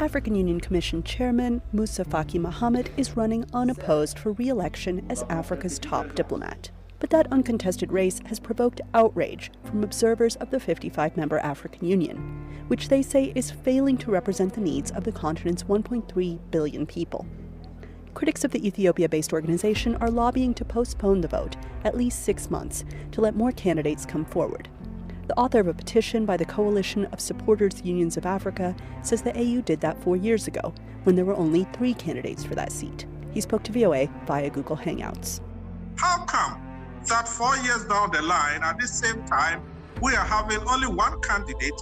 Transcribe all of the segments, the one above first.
African Union Commission Chairman Moussa Faki Mahamat is running unopposed for re-election as Africa's top diplomat. But that uncontested race has provoked outrage from observers of the 55-member African Union, which they say is failing to represent the needs of the continent's 1.3 billion people. Critics of the Ethiopia-based organization are lobbying to postpone the vote at least 6 months to let more candidates come forward. The author of a petition by the Coalition of Supporters Unions of Africa says the AU did that 4 years ago, when there were only 3 candidates for that seat. He spoke to VOA via Google Hangouts. How come that 4 years down the line, at the same time, we are having only 1 candidate,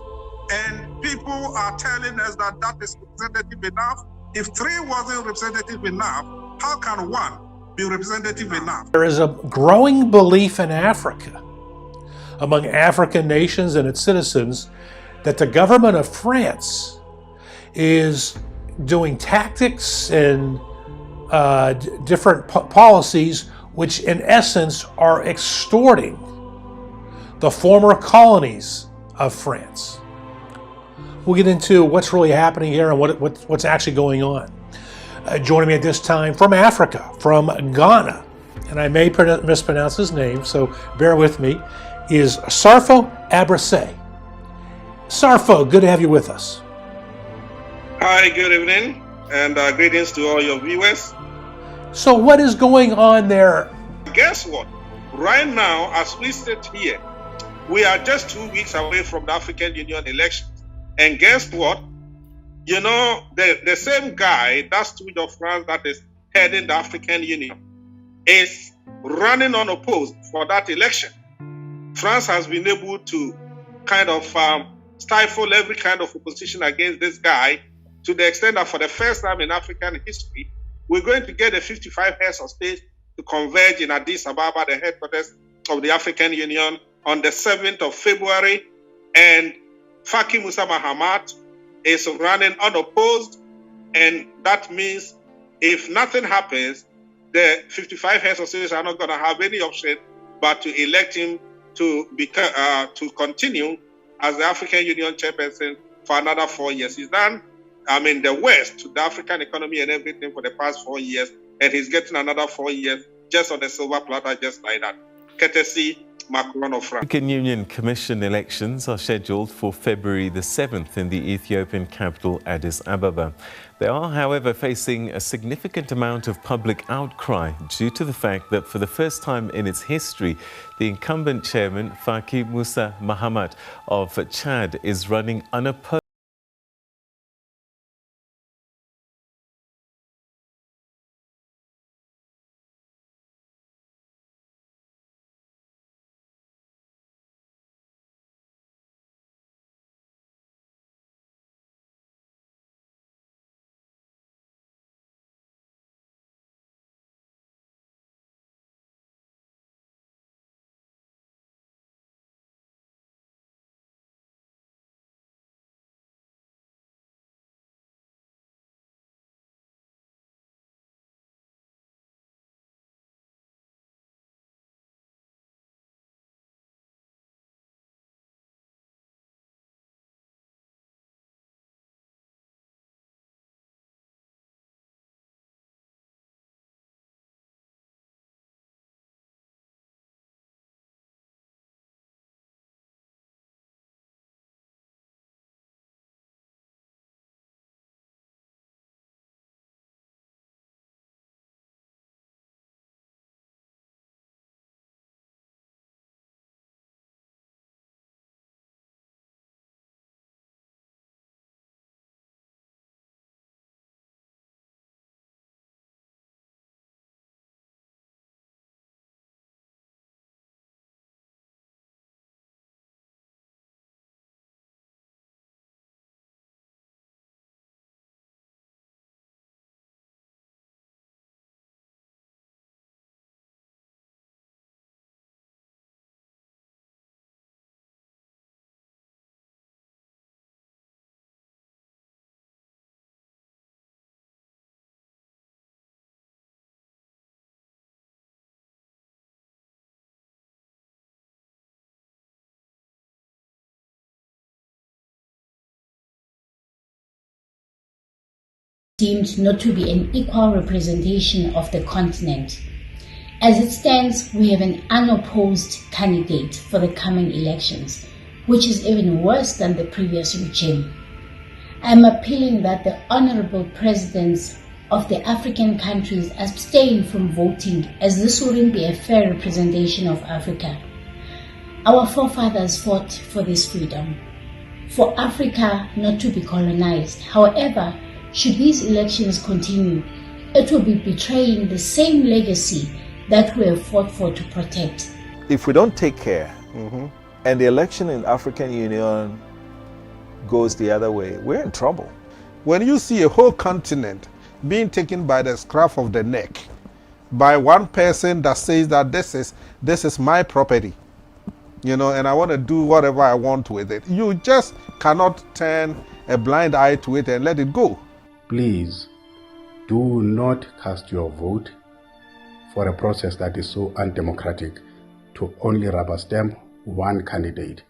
and people are telling us that that is representative enough? If 3 wasn't representative enough, how can 1 be representative enough? There is a growing belief in Africa, among African nations and its citizens, that the government of France is doing tactics and different policies which in essence are extorting the former colonies of France. We'll get into what's really happening here and what's actually going on. Joining me at this time from Africa, from Ghana, and I may mispronounce his name, so bear with me, is Sarfo Abrase. Sarfo, good to have you with us. Hi, good evening, and greetings to all your viewers. So what is going on there? Guess what? Right now, as we sit here, we are just 2 weeks away from the African Union elections. And guess what? You know, the same guy, that stooge of France that is heading the African Union, is running unopposed for that election. France has been able to kind of stifle every kind of opposition against this guy, to the extent that for the first time in African history, we're going to get the 55 heads of state to converge in Addis Ababa, the headquarters of the African Union, on the 7th of February. And Faki Moussa Mahamat is running unopposed. And that means if nothing happens, the 55 heads of state are not going to have any option but to elect him to continue as the African Union chairperson for another 4 years. He's done, the West to the African economy and everything for the past 4 years, and he's getting another 4 years just on the silver platter, just like that. Courtesy Macron of France. African Union Commission elections are scheduled for February the 7th in the Ethiopian capital, Addis Ababa. They are, however, facing a significant amount of public outcry due to the fact that for the first time in its history, the incumbent chairman, Faki Moussa Mahamat of Chad, is running unopposed. deemed not to be an equal representation of the continent. As it stands, we have an unopposed candidate for the coming elections, which is even worse than the previous regime. I am appealing that the honorable presidents of the African countries abstain from voting, as this wouldn't be a fair representation of Africa. Our forefathers fought for this freedom, for Africa not to be colonized. However, should these elections continue, it will be betraying the same legacy that we have fought for to protect. If we don't take care, and the election in the African Union goes the other way, we're in trouble. When you see a whole continent being taken by the scruff of the neck by one person that says that this is my property, and I want to do whatever I want with it, you just cannot turn a blind eye to it and let it go. Please do not cast your vote for a process that is so undemocratic to only rubber stamp one candidate,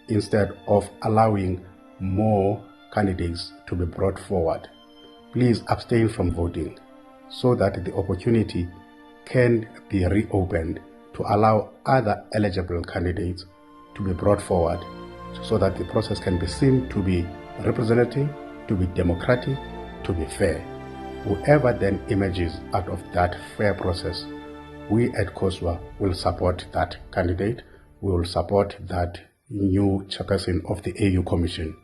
instead of allowing more candidates to be brought forward. Please abstain from voting so that the opportunity can be reopened to allow other eligible candidates to be brought forward, so that the process can be seen to be representative, to be democratic, to be fair. Whoever then emerges out of that fair process, we at Cosua will support that candidate. We will support that new chairperson of the AU Commission.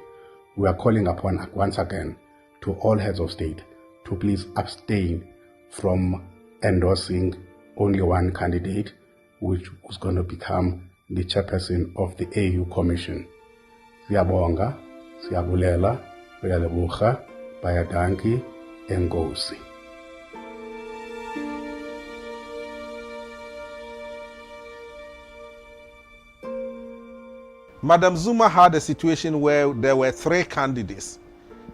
We are calling upon once again to all heads of state to please abstain from endorsing only one candidate, which was going to become the chairperson of the AU Commission. Siyabonga, siyabulela, uyalebucha, bayadanki, engosi. Madam Zuma had a situation where there were 3 candidates.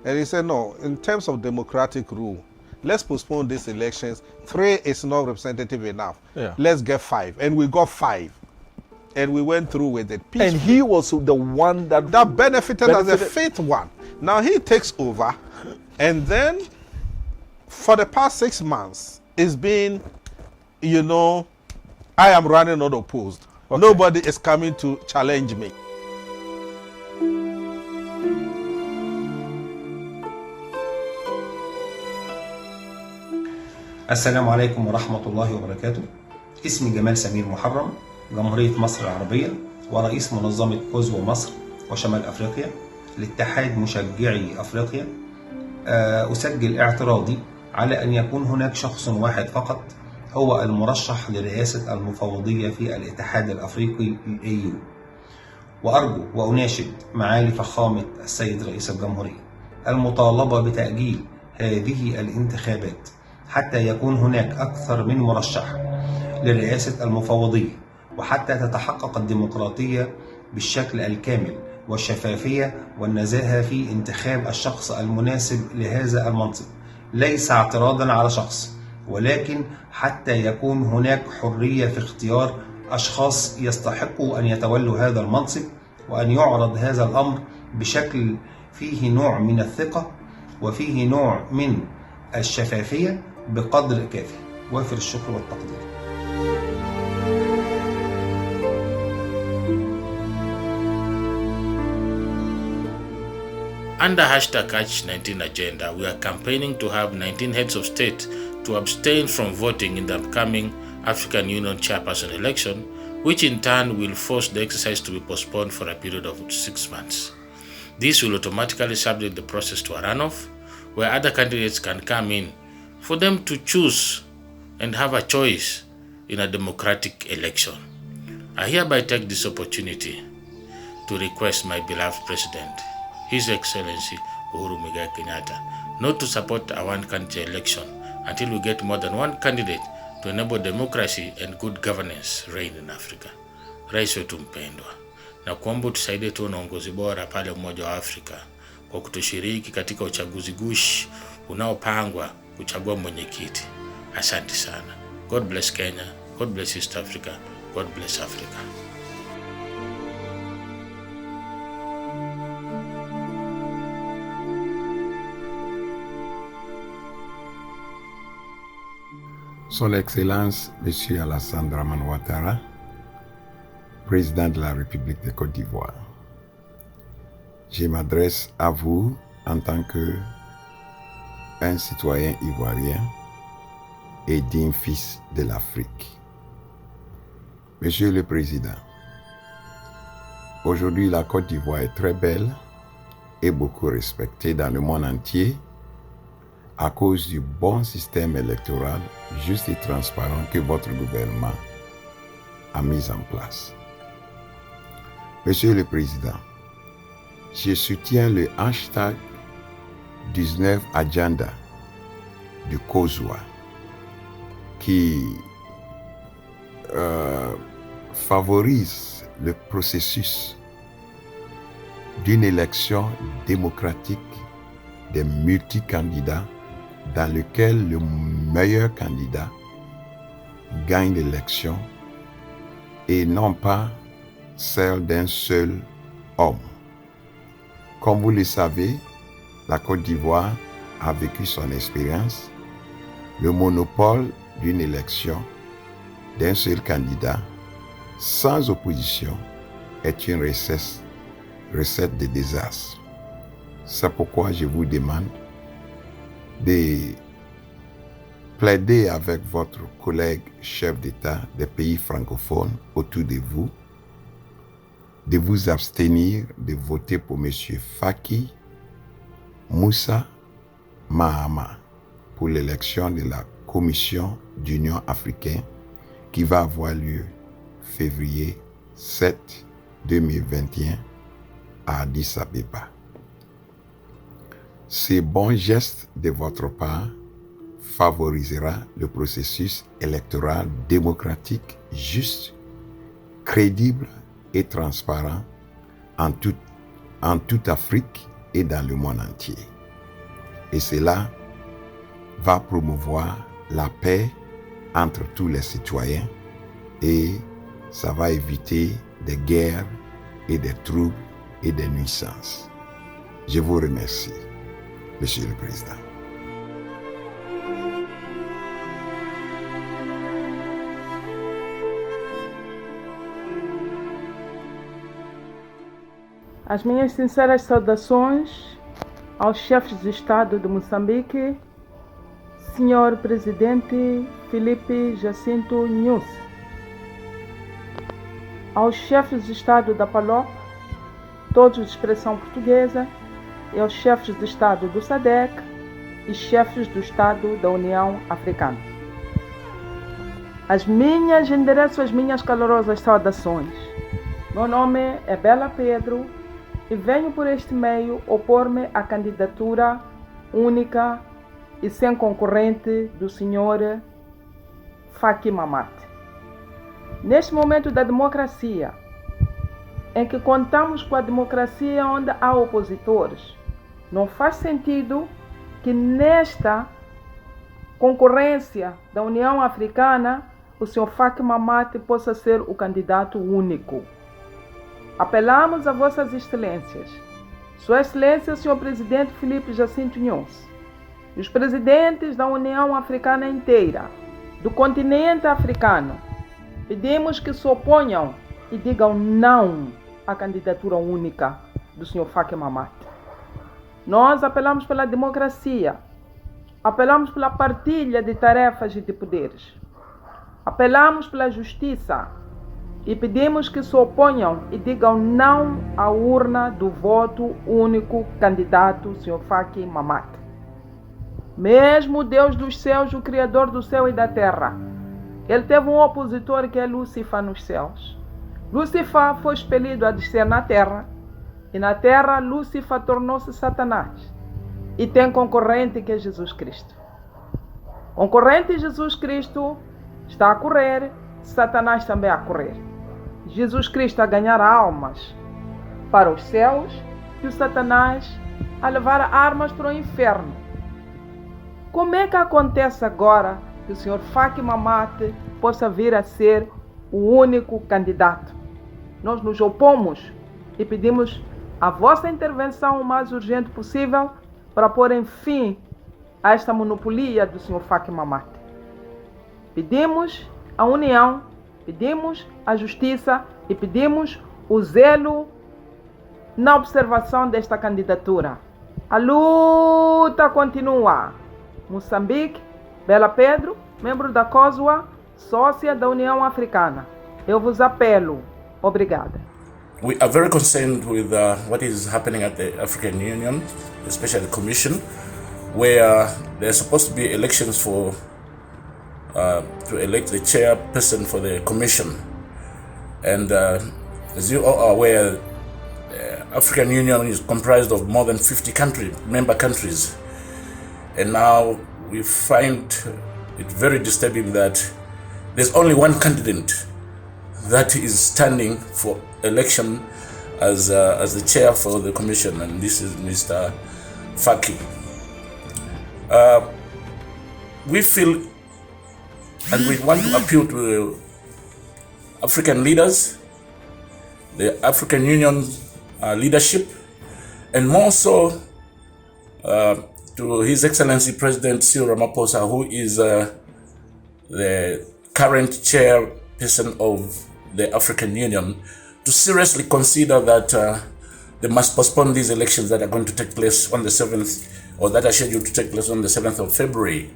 And he said, no, in terms of democratic rule, let's postpone these elections. 3 is not representative enough. Yeah. Let's get 5. And we got 5. And we went through with it peacefully. And he was the one that benefited as a 5th one. Now he takes over. And then for the past 6 months, it's been, I am running unopposed. Okay. Nobody is coming to challenge me. السلام عليكم ورحمة الله وبركاته. اسمي جمال سمير محرم، جمهورية مصر العربية، ورئيس منظمة كوزوا مصر وشمال أفريقيا لاتحاد مشجعي أفريقيا. أسجل اعتراضي على أن يكون هناك شخص واحد فقط هو المرشح لرئاسة المفوضية في الاتحاد الأفريقي AU. وأرجو وأناشد معالي فخامة السيد رئيس الجمهورية المطالبة بتأجيل هذه الانتخابات حتى يكون هناك أكثر من مرشح لرئاسة المفوضية، وحتى تتحقق الديمقراطية بالشكل الكامل والشفافية والنزاهة في انتخاب الشخص المناسب لهذا المنصب، ليس اعتراضا على شخص، ولكن حتى يكون هناك حرية في اختيار أشخاص يستحقوا أن يتولوا هذا المنصب، وأن يعرض هذا الأمر بشكل فيه نوع من الثقة وفيه نوع من الشفافية بقدر كافي. وافر الشكر والتقدير. Under hashtag Catch19 agenda, we are campaigning to have 19 heads of state to abstain from voting in the upcoming African Union chairperson election, which in turn will force the exercise to be postponed for a period of 6 months. This will automatically subject the process to a runoff, where other candidates can come in for them to choose and have a choice in a democratic election. I hereby take this opportunity to request my beloved President, His Excellency Uhuru Muigai Kenyatta, not to support a one-country election until we get more than one candidate to enable democracy and good governance reign in Africa. Rais wetu mpendwa, na kuomba tusaidie tuwe na uongozi bora pale Umoja wa Afrika kwa kutushiriki katika uchaguzi gushi unaopangwa kuchagua mwenyekiti. Asante sana. God bless Kenya. God bless East Africa. God bless Africa. Son Excellence, M. Alassane Dramane Ouattara, Président de la République de Côte d'Ivoire, je m'adresse à vous en tant qu'un citoyen ivoirien et digne fils de l'Afrique. Monsieur le Président, aujourd'hui la Côte d'Ivoire est très belle et beaucoup respectée dans le monde entier à cause du bon système électoral juste et transparent que votre gouvernement a mis en place. Monsieur le Président, je soutiens le hashtag 19 Agenda du Cosua qui favorise le processus d'une élection démocratique des multicandidats dans lequel le meilleur candidat gagne l'élection et non pas celle d'un seul homme. Comme vous le savez, la Côte d'Ivoire a vécu son expérience. Le monopole d'une élection d'un seul candidat sans opposition est une recette de désastre. C'est pourquoi je vous demande de plaider avec votre collègue chef d'État des pays francophones autour de vous abstenir de voter pour M. Faki'S pour l'élection de la Commission d'Union africaine qui va avoir lieu février 7 2021 à Addis Abeba. Ces bons gestes de votre part favorisera le processus électoral démocratique juste, crédible et transparent en toute Afrique et dans le monde entier. Et cela va promouvoir la paix entre tous les citoyens et ça va éviter des guerres et des troubles et des nuisances. Je vous remercie, Monsieur le Président. As minhas sinceras saudações aos chefes de Estado de Moçambique, Senhor Presidente Filipe Jacinto Nyusi, aos chefes de Estado da PALOP, todos de expressão portuguesa, e aos chefes de Estado do SADC e chefes do Estado da União Africana. Endereço as minhas calorosas saudações. Meu nome é Bela Pedro e venho por este meio opor-me à candidatura única e sem concorrente do Sr. Faki'S. Neste momento da democracia, em que contamos com a democracia onde há opositores, não faz sentido que nesta concorrência da União Africana o Sr. Faki'S possa ser o candidato único. Apelamos a vossas excelências, Sua Excelência, Sr. Presidente Filipe Jacinto Nyusi, e os presidentes da União Africana inteira, do continente africano, pedimos que se oponham e digam não à candidatura única do Sr. Faki'S. Nós apelamos pela democracia, apelamos pela partilha de tarefas e de poderes, apelamos pela justiça e pedimos que se oponham e digam não à urna do voto único candidato Sr. Faki'S. Mesmo o Deus dos céus, o Criador do céu e da terra, ele teve um opositor que é Lúcifer nos céus. Lúcifer foi expelido a descer na terra, e na terra Lúcifer tornou-se Satanás, e tem concorrente que é Jesus Cristo. Concorrente Jesus Cristo está a correr, Satanás também a correr. Jesus Cristo a ganhar almas para os céus e o Satanás a levar armas para o inferno. Como é que acontece agora que o Sr. Faki'S possa vir a ser o único candidato? Nós nos opomos e pedimos a vossa intervenção o mais urgente possível para pôr fim a esta monopolia do Sr. Faki'S. Pedimos a união, pedimos a justiça e pedimos o zelo na observação desta candidatura. A luta continua. Moçambique, Bela Pedro, membro da Cosua, sócia da União Africana. Eu vos apelo. Obrigada. We are very concerned with what is happening at the African Union, especially the Commission, where there are supposed to be elections for to elect the chairperson for the Commission. And as you all are aware, the African Union is comprised of more than 50 member countries. And now we find it very disturbing that there's only one candidate that is standing for election as the chair for the Commission, and this is Mr. Faki. We feel and we want to appeal to the African leaders, the African Union leadership, and more so to His Excellency President Cyril Ramaphosa, who is the current chairperson of the African Union, to seriously consider that they must postpone these elections that are going to take place on the 7th, or that are scheduled to take place on the 7th of February.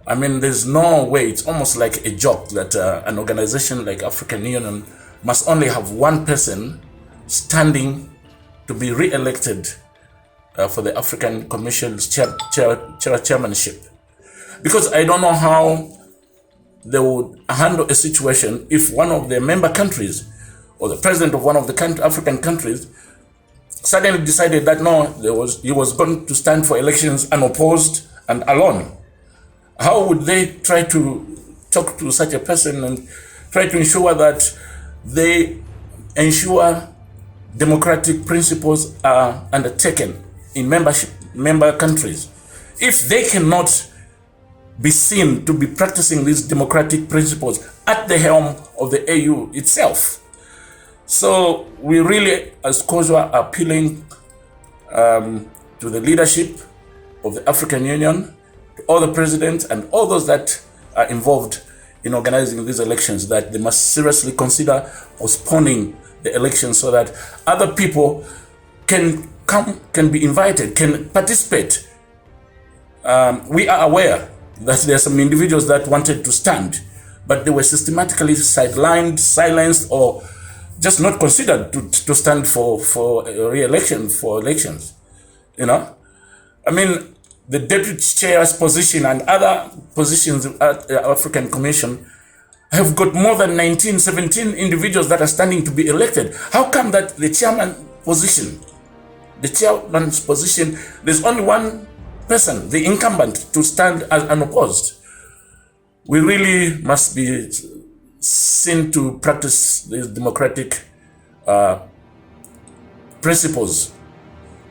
I mean, there's no way, it's almost like a joke that an organization like African Union must only have one person standing to be re-elected for the African Commission's chairmanship. Because I don't know how they would handle a situation if one of the member countries or the president of one of the African countries suddenly decided that no, he was going to stand for elections unopposed and alone. How would they try to talk to such a person and try to ensure that they ensure democratic principles are undertaken in member countries? If they cannot be seen to be practicing these democratic principles at the helm of the AU itself. So we really, as Cosua, are appealing to the leadership of the African Union, to all the presidents and all those that are involved in organizing these elections, that they must seriously consider postponing the elections so that other people can come, can be invited, can participate. We are aware that there are some individuals that wanted to stand, but they were systematically sidelined, silenced, or just not considered to stand for re-election, for elections. You know, I mean, the deputy chair's position and other positions at the African Commission have got more than 17 individuals that are standing to be elected. How come that the chairman's position, there's only one person, the incumbent, to stand as unopposed? We really must be seen to practice these democratic principles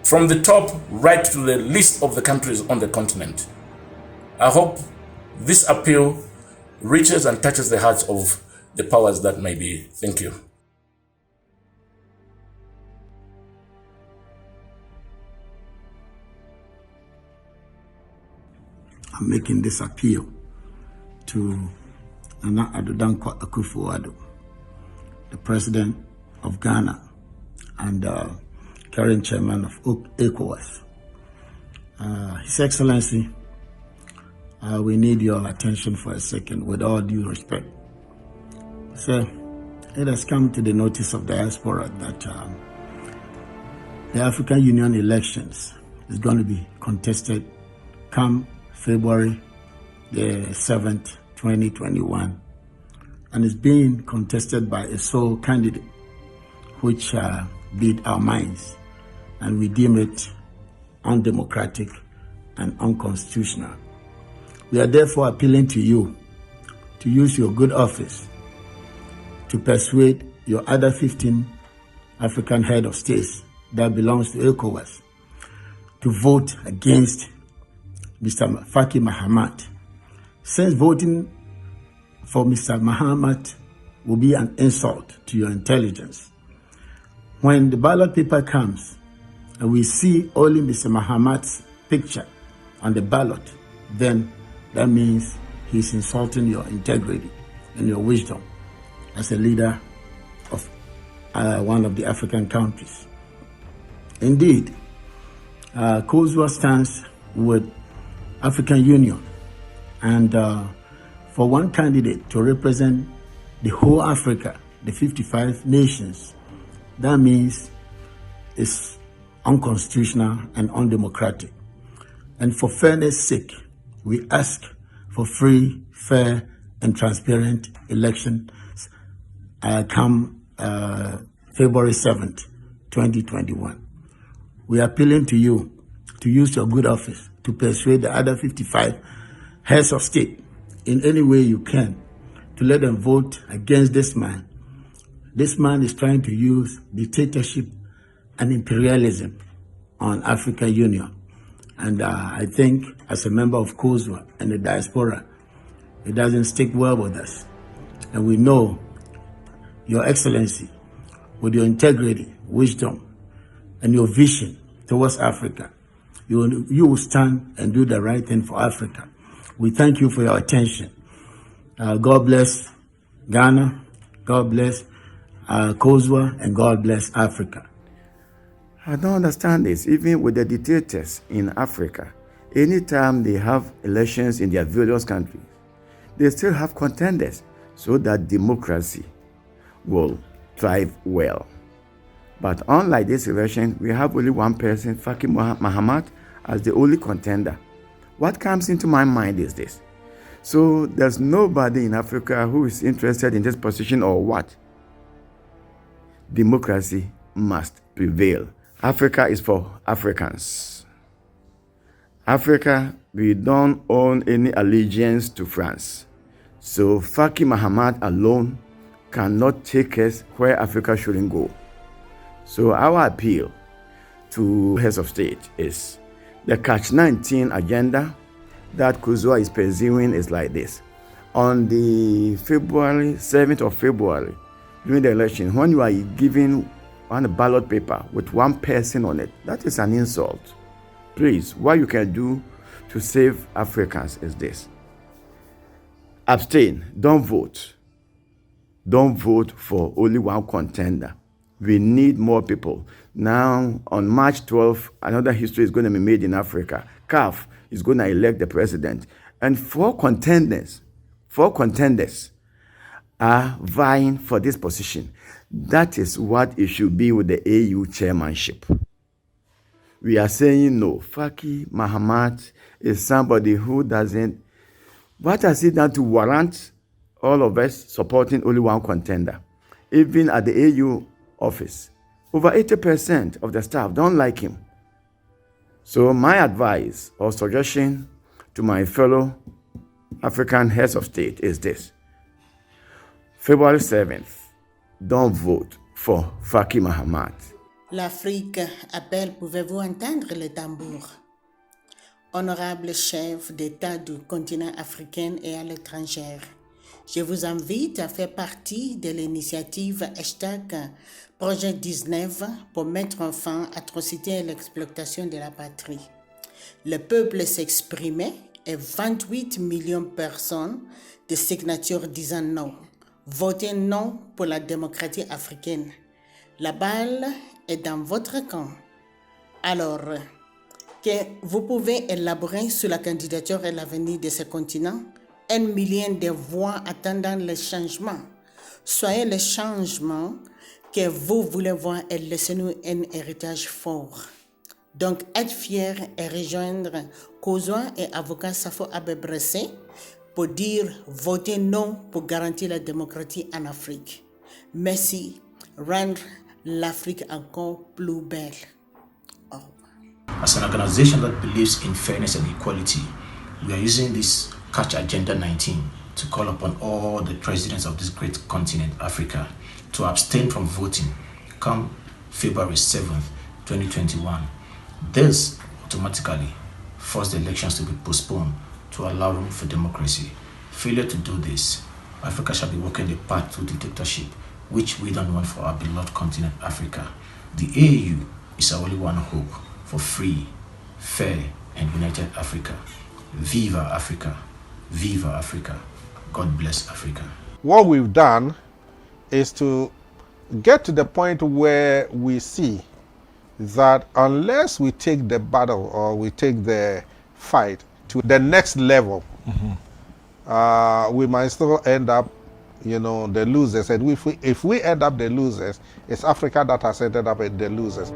from the top right to the least of the countries on the continent. I hope this appeal reaches and touches the hearts of the powers that may be. Thank you. I'm making this appeal to Nana Addo Dankwa Akufo-Addo, the President of Ghana and current Chairman of ECOWAS. His Excellency, we need your attention for a second, with all due respect. So, it has come to the notice of diaspora that the African Union elections is going to be contested come February the 7th, 2021, and is being contested by a sole candidate, which beat our minds, and we deem it undemocratic and unconstitutional. We are therefore appealing to you to use your good office to persuade your other 15 African head of states that belongs to ECOWAS to vote against Mr. Faki Mahamat, since voting for Mr. Mahamat will be an insult to your intelligence. When the ballot paper comes and we see only Mr. Mahamat's picture on the ballot, then that means he's insulting your integrity and your wisdom as a leader of one of the African countries. Indeed, Cosua stands with African Union, and for one candidate to represent the whole Africa, the 55 nations, that means it's unconstitutional and undemocratic. And for fairness' sake, we ask for free, fair, and transparent elections come February 7th, 2021. We are appealing to you to use your good office to persuade the other 55 heads of state in any way you can to let them vote against this man. This man is trying to use dictatorship and imperialism on African Union. And I think as a member of Cosua and the diaspora, it doesn't stick well with us. And we know Your Excellency, with your integrity, wisdom, and your vision towards Africa, you will stand and do the right thing for Africa. We thank you for your attention. God bless Ghana, God bless Cosua, and God bless Africa. I don't understand this. Even with the dictators in Africa, anytime they have elections in their various countries, they still have contenders so that democracy will thrive well. But unlike this election, we have only one person, Faki Mahamat, as the only contender. What comes into my mind is this. So there's nobody in Africa who is interested in this position or what? Democracy must prevail. Africa is for Africans. Africa, we don't own any allegiance to France. So Faki Mahamat alone cannot take us where Africa shouldn't go. So our appeal to heads of state is the Catch-19 agenda that Cosua is pursuing is like this. On the 7th of February, during the election, when you are giving on a ballot paper with one person on it, that is an insult. Please, what you can do to save Africans is this. Abstain, don't vote. Don't vote for only one contender. We need more people. Now, on March 12th, another history is going to be made in Africa. CAF is going to elect the president. And four contenders are vying for this position. That is what it should be with the AU chairmanship. We are saying no. Faki Mahamat is somebody who doesn't. What has he done to warrant all of us supporting only one contender? Even at the AU office, over 80% of the staff don't like him. So my advice or suggestion to my fellow African heads of state is this. February 7th, don't vote for Faki Mahamat. L'Afrique appelle, pouvez-vous entendre le tambour? Honorables chefs d'État du continent africain et à l'étranger, je vous invite à faire partie de l'initiative Projet 19 pour mettre fin à l'atrocité et l'exploitation de la patrie. Le peuple s'exprimait et 28 millions de personnes de signatures disant non. Votez non pour la démocratie africaine. La balle est dans votre camp. Alors, que vous pouvez élaborer sur la candidature et l'avenir de ce continent 1 million de voix attendant le changement. Soyez le changement que vous voulez voir et laissez-nous un héritage fort. Donc, être fier et rejoindre Cosua et avocat Safo OPP0SE pour dire votez non pour garantir la démocratie en Afrique. Merci, rendre l'Afrique encore plus belle. Oh. As an organization that believes in fairness and equality, we are using this Catch Agenda 19 to call upon all the presidents of this great continent, Africa, to abstain from voting come February 7th, 2021. This automatically forced the elections to be postponed to allow room for democracy. Failure to do this, Africa shall be walking the path to dictatorship, which we don't want for our beloved continent, Africa. The AU is our only one hope for free, fair, and united Africa. Viva Africa! Viva Africa. God bless Africa. What we've done is to get to the point where we see that unless we take the battle or we take the fight to the next level, we might still end up, you know, the losers. And if we end up the losers, it's Africa that has ended up the losers.